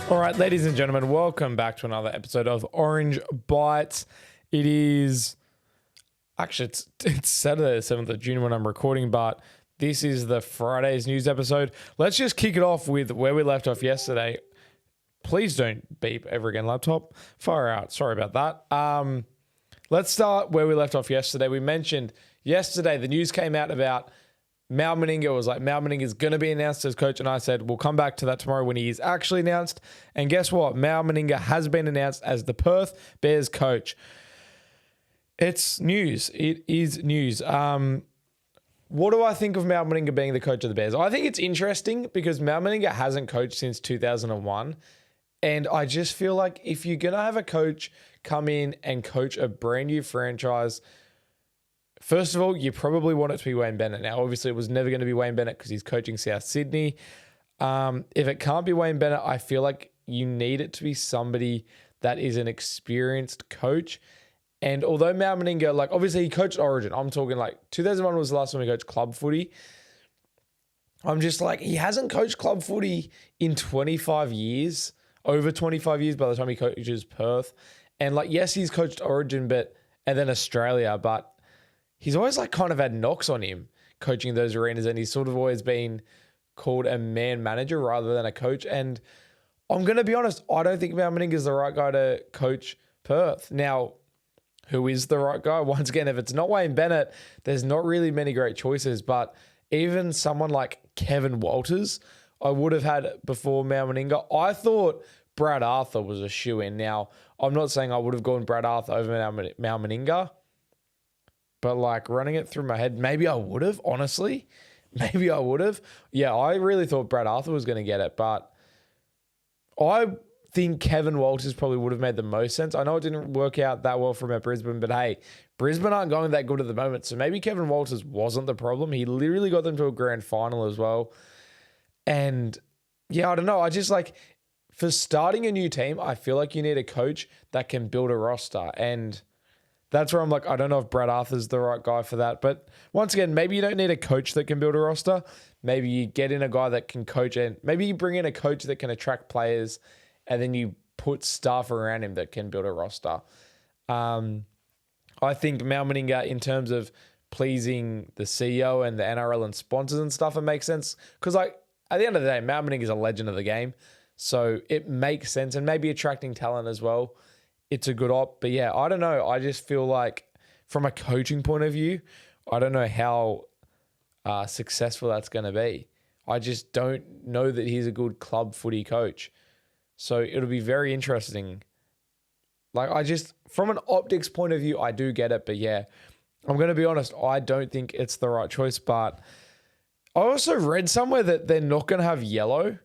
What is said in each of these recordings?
All right, ladies and gentlemen, welcome back to another episode of Orange Bites. It is actually it's Saturday, the 7th of June when I'm recording, but this is the Friday's news episode. Let's just kick it off with where we left off yesterday. Please don't beep ever again, laptop. Fire out. Sorry about that. Let's start where we left off yesterday. We mentioned yesterday the news came out about Mal Meninga. Was like, Mal Meninga is going to be announced as coach, and I said, we'll come back to that tomorrow when he is actually announced. And guess what? Mal Meninga has been announced as the Perth Bears coach. It's news. It is news. What do I think of Mal Meninga being the coach of the Bears? I think it's interesting because Mal Meninga hasn't coached since 2001. And I just feel like if you're going to have a coach come in and coach a brand new franchise, first of all, you probably want it to be Wayne Bennett. Now, obviously, it was never going to be Wayne Bennett because he's coaching South Sydney. If it can't be Wayne Bennett, I feel like you need it to be somebody that is an experienced coach. And although Mal Meninga, like, obviously he coached Origin. I'm talking like 2001 was the last time he coached club footy. I'm just like, he hasn't coached club footy in 25 years, over 25 years by the time he coaches Perth. And like, yes, he's coached Origin, and then Australia, but he's always like kind of had knocks on him coaching those arenas, and he's sort of always been called a man manager rather than a coach. And I'm going to be honest, I don't think Mal Meninga is the right guy to coach Perth. Now, who is the right guy? Once again, if it's not Wayne Bennett, there's not really many great choices, but even someone like Kevin Walters, I would have had before Mal Meninga. I thought Brad Arthur was a shoo-in. Now, I'm not saying I would have gone Brad Arthur over Mal Meninga, but like running it through my head, maybe I would have, honestly. Maybe I would have. Yeah, I really thought Brad Arthur was going to get it, but I think Kevin Walters probably would have made the most sense. I know it didn't work out that well for him at Brisbane, but hey, Brisbane aren't going that good at the moment, so maybe Kevin Walters wasn't the problem. He literally got them to a grand final as well. And yeah, I don't know. I just like, for starting a new team, I feel like you need a coach that can build a roster. And that's where I'm like, I don't know if Brad Arthur's the right guy for that. But once again, maybe you don't need a coach that can build a roster. Maybe you get in a guy that can coach, and maybe you bring in a coach that can attract players, and then you put staff around him that can build a roster. I think Mal Meninga, in terms of pleasing the CEO and the NRL and sponsors and stuff, it makes sense. Because like at the end of the day, Mal Meninga is a legend of the game. So it makes sense, and maybe attracting talent as well. It's a good op. But yeah, I don't know. I just feel like from a coaching point of view, I don't know how successful that's going to be. I just don't know that he's a good club footy coach. So it'll be very interesting. Like, from an optics point of view, I do get it. But yeah, I'm going to be honest, I don't think it's the right choice. But I also read somewhere that they're not going to have yellow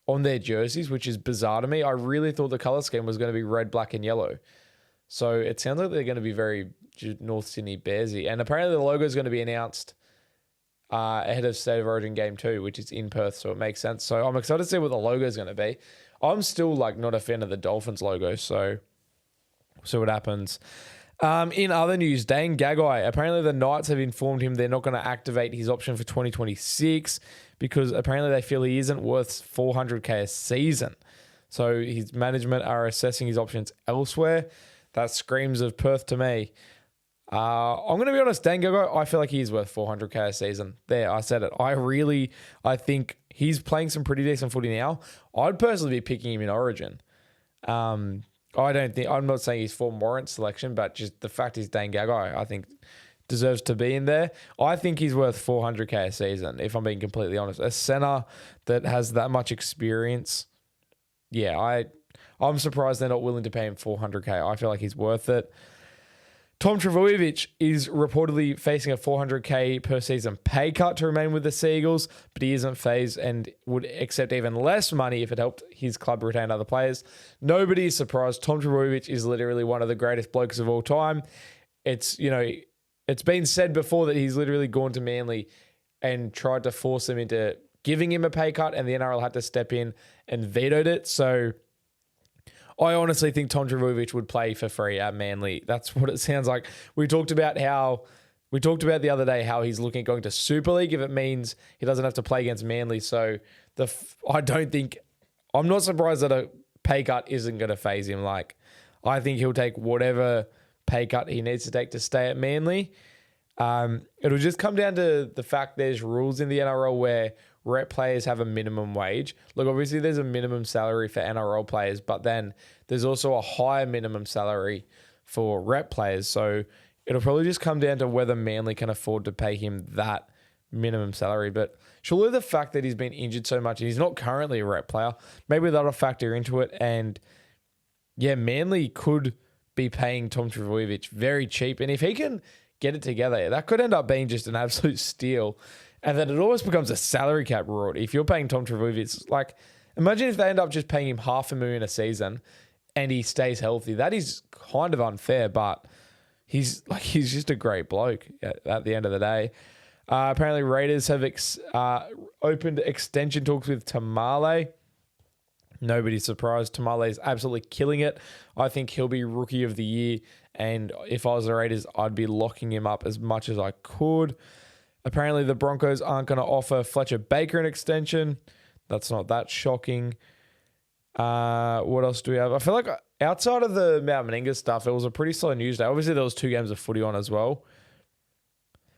on their jerseys, which is bizarre to me. I really thought the color scheme was going to be red, black, and yellow. So it sounds like they're going to be very North Sydney Bearsy. And apparently the logo is going to be announced ahead of State of Origin Game 2, which is in Perth, so it makes sense. So I'm excited to see what the logo is going to be. I'm still like not a fan of the Dolphins logo, so we'll see what happens. In other news, Dane Gagai, apparently the Knights have informed him they're not going to activate his option for 2026 because apparently they feel he isn't worth $400K a season. So his management are assessing his options elsewhere. That screams of Perth to me. I'm going to be honest, Dane Gagai, I feel like he is worth $400K a season. There, I said it. I think he's playing some pretty decent footy now. I'd personally be picking him in Origin. I'm not saying he's for warrant selection, but just the fact he's Dane Gagai, I think deserves to be in there. I think he's worth $400K a season, if I'm being completely honest. A centre that has that much experience, yeah, I'm surprised they're not willing to pay him $400K. I feel like he's worth it. Tom Trbojevic is reportedly facing a $400K per season pay cut to remain with the Seagulls, but he isn't phased and would accept even less money if it helped his club retain other players. Nobody is surprised. Tom Trbojevic is literally one of the greatest blokes of all time. It's been said before that he's literally gone to Manly and tried to force him into giving him a pay cut, and the NRL had to step in and vetoed it. So I honestly think Tom Trbojevic would play for free at Manly. That's what it sounds like. We talked about the other day how he's looking at going to Super League if it means he doesn't have to play against Manly. So I don't think I'm not surprised that a pay cut isn't going to phase him. Like, I think he'll take whatever pay cut he needs to take to stay at Manly. It'll just come down to the fact there's rules in the NRL where rep players have a minimum wage. Look, obviously there's a minimum salary for NRL players, but then there's also a higher minimum salary for rep players. So it'll probably just come down to whether Manly can afford to pay him that minimum salary. But surely the fact that he's been injured so much and he's not currently a rep player, maybe that'll factor into it. And yeah, Manly could be paying Tom Trbojevic very cheap. And if he can get it together, that could end up being just an absolute steal. And then it almost becomes a salary cap reward. If you're paying Tom Trbojevic, like, imagine if they end up just paying him $500,000 a season and he stays healthy. That is kind of unfair, but he's just a great bloke at the end of the day. Apparently Raiders have opened extension talks with Tamale. Nobody's surprised. Tamale is absolutely killing it. I think he'll be Rookie of the Year. And if I was the Raiders, I'd be locking him up as much as I could. Apparently the Broncos aren't going to offer Fletcher Baker an extension. That's not that shocking. What else do we have? I feel like outside of the Mount Meninga stuff, it was a pretty slow news day. Obviously, there was 2 games of footy on as well.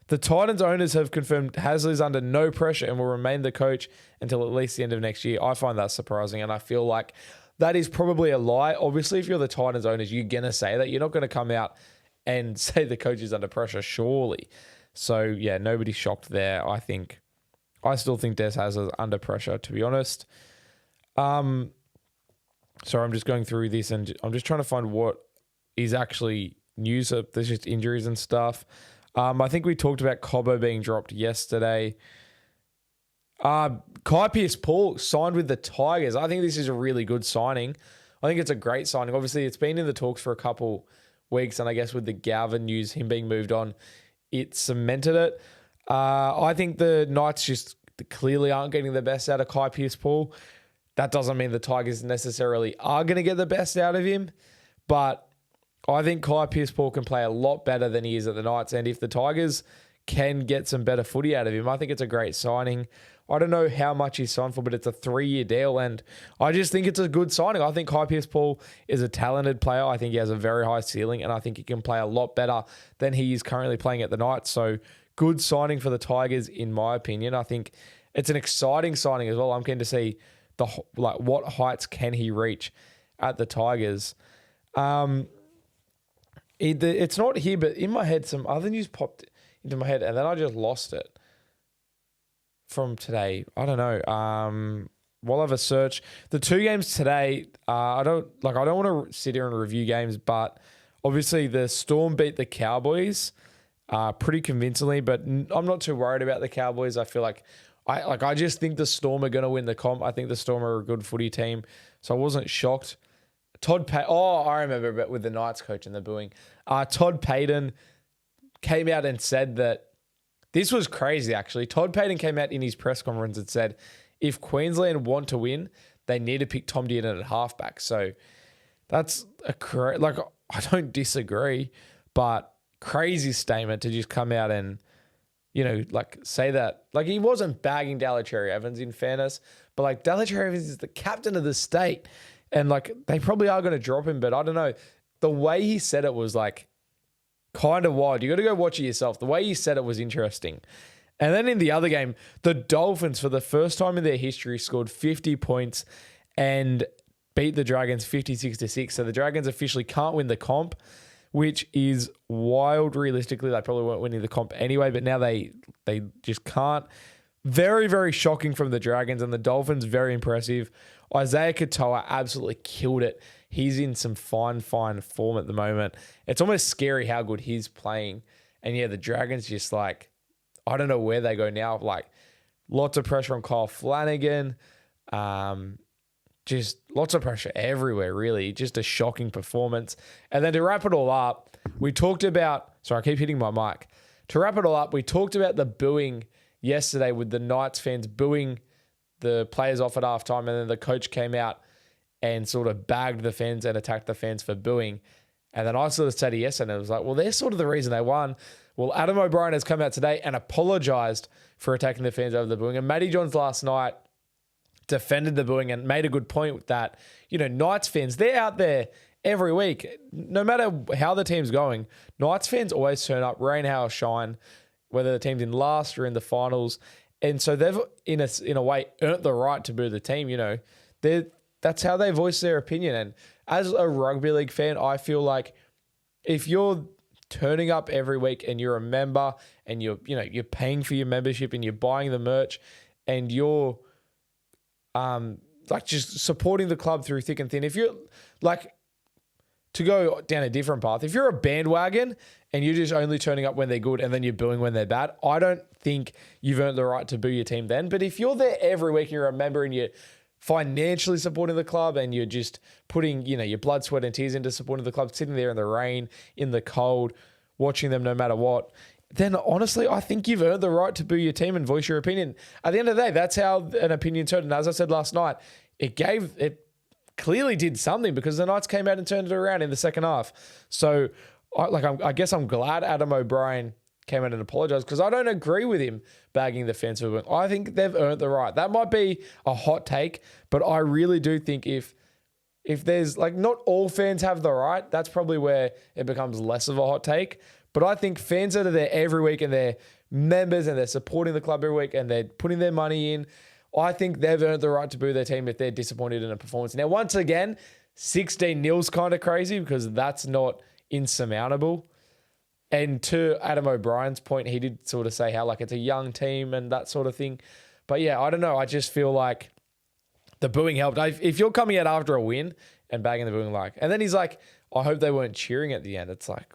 The Titans owners have confirmed Hasley's under no pressure and will remain the coach until at least the end of next year. I find that surprising, and I feel like that is probably a lie. Obviously, if you're the Titans owners, you're going to say that. You're not going to come out and say the coach is under pressure, surely. So, yeah, nobody's shocked there, I think. I still think Des Hasler's under pressure, to be honest. Sorry, I'm just going through this and I'm just trying to find what is actually news. There's just injuries and stuff. I think we talked about Cobbo being dropped yesterday. Kai Pearce-Paul signed with the Tigers. I think this is a really good signing. I think it's a great signing. Obviously, it's been in the talks for a couple weeks, and I guess with the Galvin news, him being moved on, it cemented it. I think the Knights just clearly aren't getting the best out of Kai Pearce-Paul. That doesn't mean the Tigers necessarily are going to get the best out of him, but I think Kai Pearce-Paul can play a lot better than he is at the Knights, and if the Tigers can get some better footy out of him, I think it's a great signing. I don't know how much he's signed for, but it's a 3-year deal, and I just think it's a good signing. I think Kai Pearce-Paul is a talented player. I think he has a very high ceiling, and I think he can play a lot better than he is currently playing at the Knights. So good signing for the Tigers, in my opinion. I think it's an exciting signing as well. I'm keen to see what heights can he reach at the Tigers. It's not here, but in my head, some other news popped into my head, and then I just lost it from today. I don't know. We'll have a search. The 2 games today, I don't want to sit here and review games, but obviously the Storm beat the Cowboys pretty convincingly, but I'm not too worried about the Cowboys. I feel like I just think the Storm are going to win the comp. I think the Storm are a good footy team, so I wasn't shocked. I remember, but with the Knights coach and the booing. Todd Payton came out and said that this was crazy, actually. Todd Payton came out in his press conference and said, if Queensland want to win, they need to pick Tom Dearden at halfback. So that's I don't disagree, but crazy statement to just come out and, say that. Like, he wasn't bagging Daly Evans, in fairness, but Daly Evans is the captain of the state. And they probably are going to drop him, but I don't know. The way he said it was kind of wild. You got to go watch it yourself. The way he said it was interesting. And then in the other game, the Dolphins, for the first time in their history, scored 50 points and beat the Dragons 56-6. So the Dragons officially can't win the comp, which is wild. Realistically, they probably weren't winning the comp anyway, but now they just can't. Very, very shocking from the Dragons, and the Dolphins, very impressive. Isaiah Katoa absolutely killed it. He's in some fine form at the moment. It's almost scary how good he's playing. And yeah, the Dragons just I don't know where they go now. Lots of pressure on Kyle Flanagan. Just lots of pressure everywhere, really. Just a shocking performance. And then to wrap it all up, we talked about... Sorry, I keep hitting my mic. To wrap it all up, we talked about the booing yesterday with the Knights fans booing the players off at halftime, and then the coach came out and sort of bagged the fans and attacked the fans for booing. And then I sort of said yes, and it was well, they're sort of the reason they won. Well, Adam O'Brien has come out today and apologised for attacking the fans over the booing. And Matty Johns last night defended the booing and made a good point with that, Knights fans, they're out there every week. No matter how the team's going, Knights fans always turn up, rain, hail, shine, whether the team's in last or in the finals. And so they've, in a way, earned the right to boo the team. That's how they voice their opinion. And as a rugby league fan, I feel like if you're turning up every week and you're a member and you're paying for your membership and you're buying the merch and you're just supporting the club through thick and thin, if you're to go down a different path, if you're a bandwagon and you're just only turning up when they're good and then you're booing when they're bad, I don't think you've earned the right to boo your team then. But if you're there every week, you're a member and you're financially supporting the club and you're just putting, your blood, sweat and tears into supporting the club, sitting there in the rain, in the cold, watching them no matter what, then honestly, I think you've earned the right to boo your team and voice your opinion. At the end of the day, that's how an opinion's heard. And as I said last night, it clearly did something because the Knights came out and turned it around in the second half. So I guess I'm glad Adam O'Brien came out and apologized because I don't agree with him bagging the fans for booing. I think they've earned the right. That might be a hot take, but I really do think if there's not all fans have the right, that's probably where it becomes less of a hot take. But I think fans that are there every week and they're members and they're supporting the club every week and they're putting their money in, I think they've earned the right to boo their team if they're disappointed in a performance. Now, once again, 16-0's kind of crazy because that's not insurmountable. And to Adam O'Brien's point, he did sort of say how it's a young team and that sort of thing. But yeah, I don't know. I just feel like the booing helped. If you're coming out after a win and bagging the booing and then he's like, I hope they weren't cheering at the end. It's like,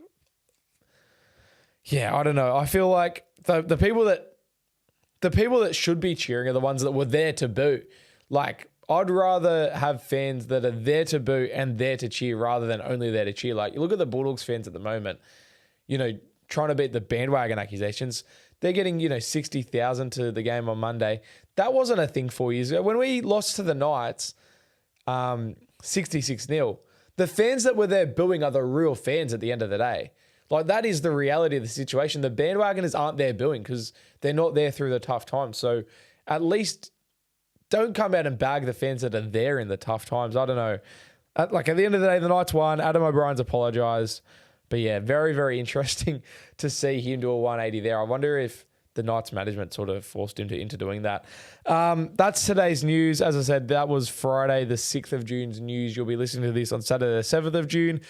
yeah, I don't know. I feel like the people that should be cheering are the ones that were there to boo. I'd rather have fans that are there to boo and there to cheer rather than only there to cheer. You look at the Bulldogs fans at the moment, trying to beat the bandwagon accusations. They're getting, 60,000 to the game on Monday. That wasn't a thing 4 years ago. When we lost to the Knights, 66-0, the fans that were there booing are the real fans at the end of the day. That is the reality of the situation. The bandwagoners aren't there booing because they're not there through the tough times. So at least don't come out and bag the fans that are there in the tough times. I don't know. At the end of the day, the Knights won. Adam O'Brien's apologised. But yeah, very, very interesting to see him do a 180 there. I wonder if the Knights management sort of forced him into doing that. That's today's news. As I said, that was Friday, the 6th of June's news. You'll be listening to this on Saturday, the 7th of June.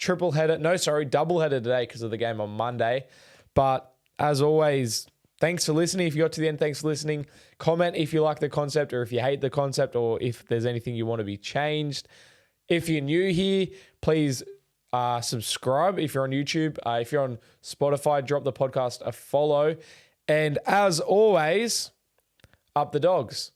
Double header today because of the game on Monday. But as always, thanks for listening. If you got to the end, thanks for listening. Comment if you like the concept or if you hate the concept or if there's anything you want to be changed. If you're new here, please subscribe. If you're on YouTube, if you're on Spotify, drop the podcast a follow. And as always, up the Dogs.